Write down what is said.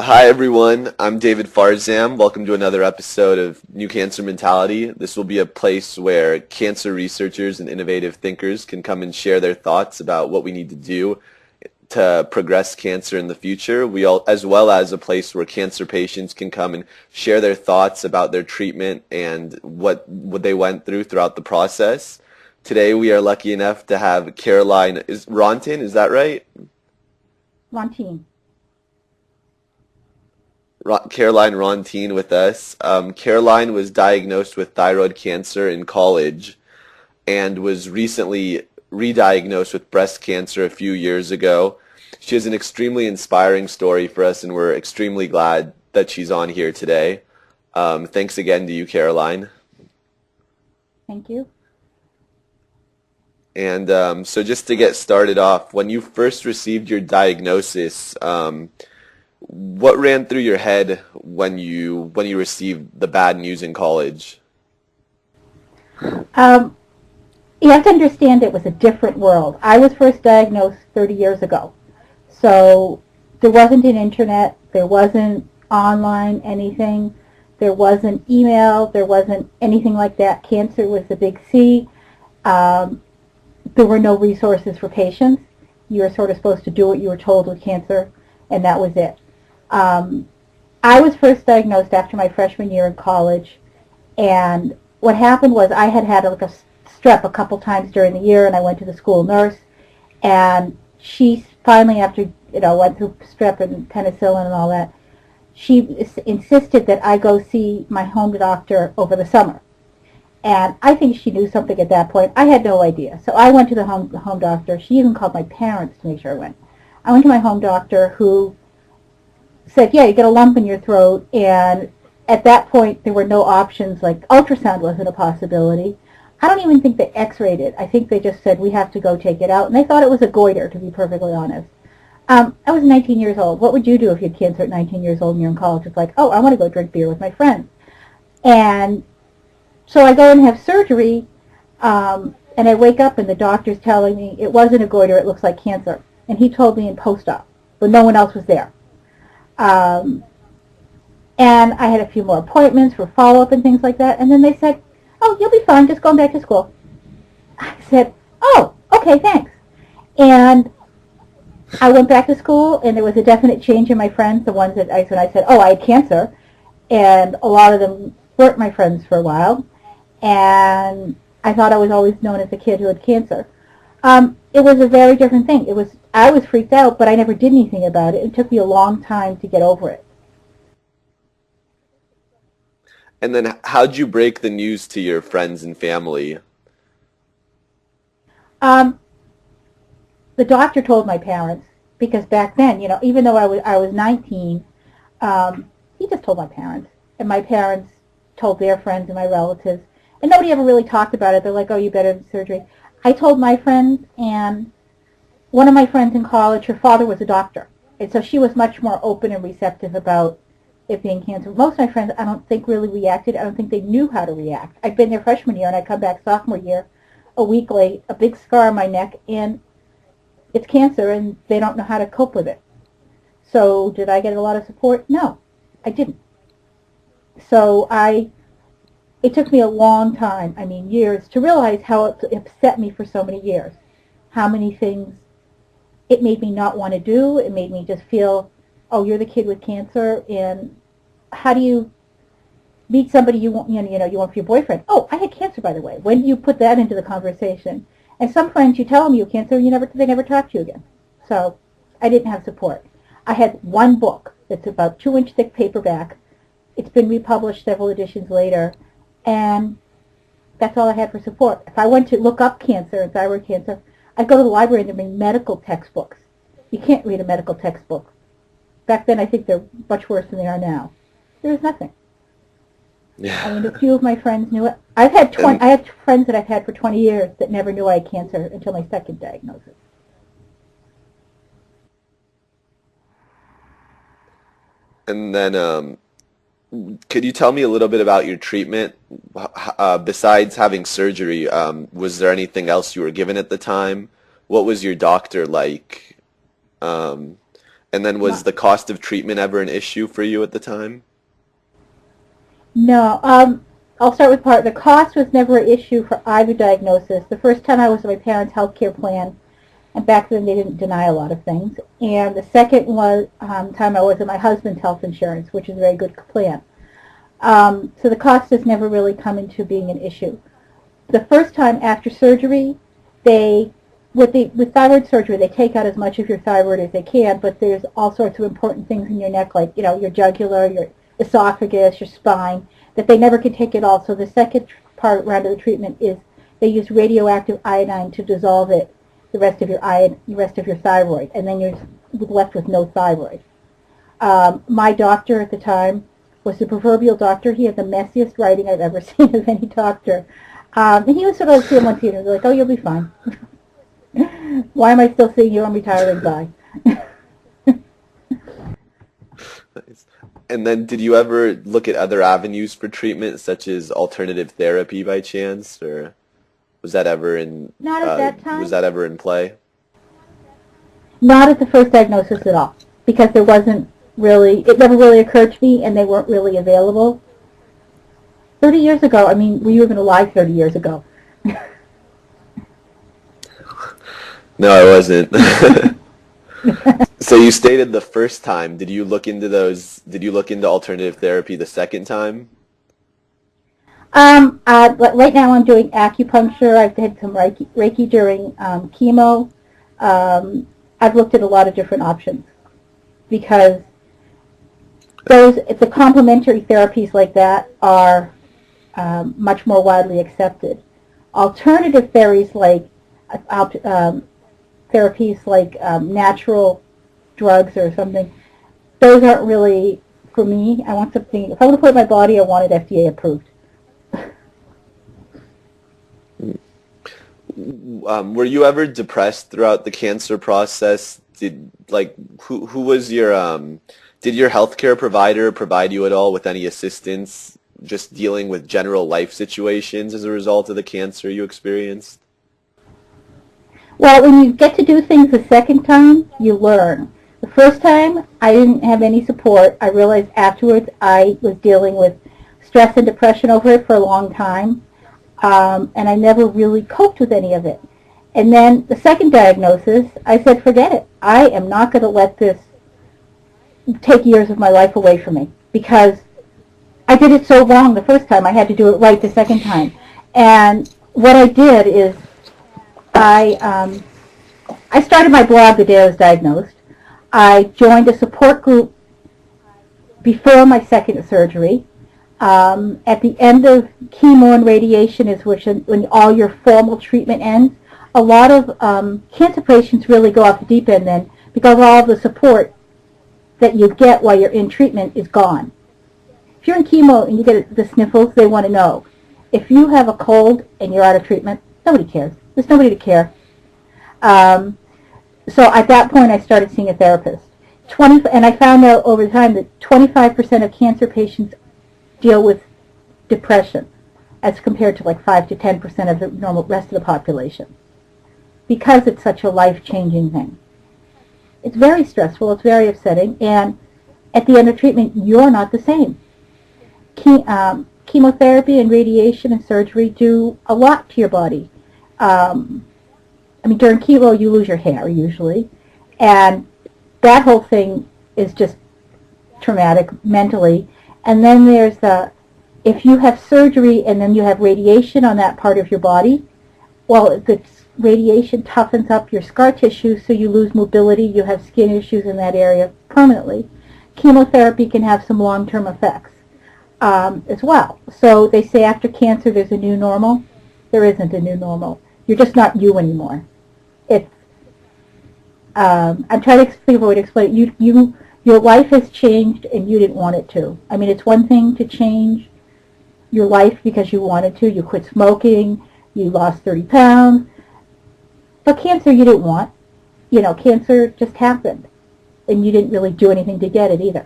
Hi everyone, I'm David Farzam. Welcome to another episode of New Cancer Mentality. This will be a place where cancer researchers and innovative thinkers can come and share their thoughts about what we need to do to progress cancer in the future. As well as a place where cancer patients can come and share their thoughts about their treatment and what they went through throughout the process. Today we are lucky enough to have Ronten, is that right? Ronten. Caroline Ronten with us. Caroline was diagnosed with thyroid cancer in college and was recently re-diagnosed with breast cancer a few years ago. She has an extremely inspiring story for us, and we're extremely glad that she's on here today. Thanks again to you, Caroline. Thank you. And so just to get started off, when you first received your diagnosis, what ran through your head when you received the bad news in college? Um, you have to understand it was a different world. I was first diagnosed 30 years ago. So there wasn't an internet, there wasn't online anything, there wasn't email, there wasn't anything like that. Cancer was the big C. Um, there were no resources for patients. You were sort of supposed to do what you were told with cancer, and that was it. Um, I was first diagnosed after my freshman year in college, and what happened was I had had like a strep a couple times during the year, and I went to the school nurse, and she finally, after went through strep and penicillin and all that, she insisted that I go see my home doctor over the summer. And I think she knew something at that point. I had no idea. So I went to the home doctor. She even called my parents to make sure I went. I went to my home doctor, who said, yeah, you get a lump in your throat. And at that point, there were no options. Like ultrasound wasn't a possibility. I don't even think they x-rayed it. I think they just said, we have to go take it out. And they thought it was a goiter, to be perfectly honest. I was 19 years old. What would you do if you had cancer at 19 years old and you're in college? It's like, oh, I want to go drink beer with my friends. And so I go and have surgery, and I wake up and the doctor's telling me it wasn't a goiter, it looks like cancer. And he told me in post-op, but no one else was there. Um, and I had a few more appointments for follow-up and things like that. And then they said, oh, you'll be fine, just going back to school. I said, oh, okay, thanks. And I went back to school, and there was a definite change in my friends, the ones that when I said, oh, I had cancer. And a lot of them weren't my friends for a while. And I thought I was always known as the kid who had cancer. It was a very different thing. I was freaked out, but I never did anything about it. It took me a long time to get over it. And then how'd you break the news to your friends and family? Um, the doctor told my parents, because back then, even though I was 19, he just told my parents, and my parents told their friends and my relatives, and nobody ever really talked about it. They're like, oh, you better have surgery. I told my friends, and one of my friends in college, her father was a doctor, and so she was much more open and receptive about it being cancer. Most of my friends, I don't think, really reacted. I don't think they knew how to react. I'd been there freshman year, and I come back sophomore year, a week late, a big scar on my neck, and it's cancer, and they don't know how to cope with it. So did I get a lot of support? No, I didn't. So it took me a long time, I mean years, to realize how it upset me for so many years. How many things it made me not want to do. It made me just feel, oh, you're the kid with cancer, and how do you meet somebody you want, you want for your boyfriend? Oh, I had cancer, by the way. When do you put that into the conversation? And some friends, you tell them you have cancer, they never talk to you again. So I didn't have support. I had one book that's about 2-inch thick paperback. It's been republished several editions later, and that's all I had for support. If I went to look up cancer and thyroid cancer, I'd go to the library and there'd be medical textbooks. You can't read a medical textbook. Back then, I think they're much worse than they are now. There was nothing. I mean, Yeah. a few of my friends knew it. And I have friends that I've had for 20 years that never knew I had cancer until my second diagnosis. and then could you tell me a little bit about your treatment? Besides having surgery, was there anything else you were given at the time? What was your doctor like? Um, And then was the cost of treatment ever an issue for you at the time? No, I'll start with the cost was never an issue for either diagnosis. The first time I was on my parents' health care plan, and back then they didn't deny a lot of things. And the second was time I was on my husband's health insurance, which is a very good plan. So the cost has never really come into being an issue. The first time after surgery, with thyroid surgery, they take out as much of your thyroid as they can, but there's all sorts of important things in your neck, like your jugular, your esophagus, your spine, that they never can take it all. So the second round of the treatment is they use radioactive iodine to dissolve it, the rest of your thyroid, and then you're left with no thyroid. My doctor at the time was the proverbial doctor. He had the messiest writing I've ever seen of any doctor. And he was sort of like, once he was like, oh, you'll be fine. Why am I still seeing you? I'm retiring. Bye. Nice. And then did you ever look at other avenues for treatment, such as alternative therapy by chance, or was that ever in Not at that time. was that ever in play? Not at the first diagnosis at all, because it never really occurred to me, and they weren't really available. 30 years ago, were you even alive 30 years ago? No, I wasn't. So you stated the first time. Did you look into alternative therapy the second time? Right now I'm doing acupuncture. I've had some Reiki during chemo. I've looked at a lot of different options because the complementary therapies like that are much more widely accepted. Alternative therapies like natural drugs or something, those aren't really for me. I want something. If I want to put it in my body, I want it FDA approved. Were you ever depressed throughout the cancer process? Did your healthcare provider provide you at all with any assistance just dealing with general life situations as a result of the cancer you experienced? Well, when you get to do things the second time, you learn. The first time, I didn't have any support. I realized afterwards I was dealing with stress and depression over it for a long time, and I never really coped with any of it. And then the second diagnosis, I said, forget it. I am not going to let this take years of my life away from me, because I did it so wrong the first time. I had to do it right the second time. And what I did is I started my blog the day I was diagnosed. I joined a support group before my second surgery. At the end of chemo and radiation is when all your formal treatment ends. A lot of cancer patients really go off the deep end then, because all of the support that you get while you're in treatment is gone. If you're in chemo and you get the sniffles, they want to know. If you have a cold and you're out of treatment, nobody cares. There's nobody to care. So at that point, I started seeing a therapist. And I found out over time that 25% of cancer patients deal with depression, as compared to like 5 to 10% of the normal rest of the population, because it's such a life-changing thing. It's very stressful. It's very upsetting. And at the end of treatment, you're not the same. Chemotherapy and radiation and surgery do a lot to your body. During chemo, you lose your hair, usually. And that whole thing is just traumatic mentally. And then there's if you have surgery and then you have radiation on that part of your body, well, the radiation toughens up your scar tissue, so you lose mobility. You have skin issues in that area permanently. Chemotherapy can have some long-term effects as well. So they say after cancer there's a new normal. There isn't a new normal. You're just not you anymore. I'm trying to explain it. Your life has changed and you didn't want it to. It's one thing to change your life because you wanted to. You quit smoking, you lost 30 pounds. But cancer you didn't want. Cancer just happened. And you didn't really do anything to get it either.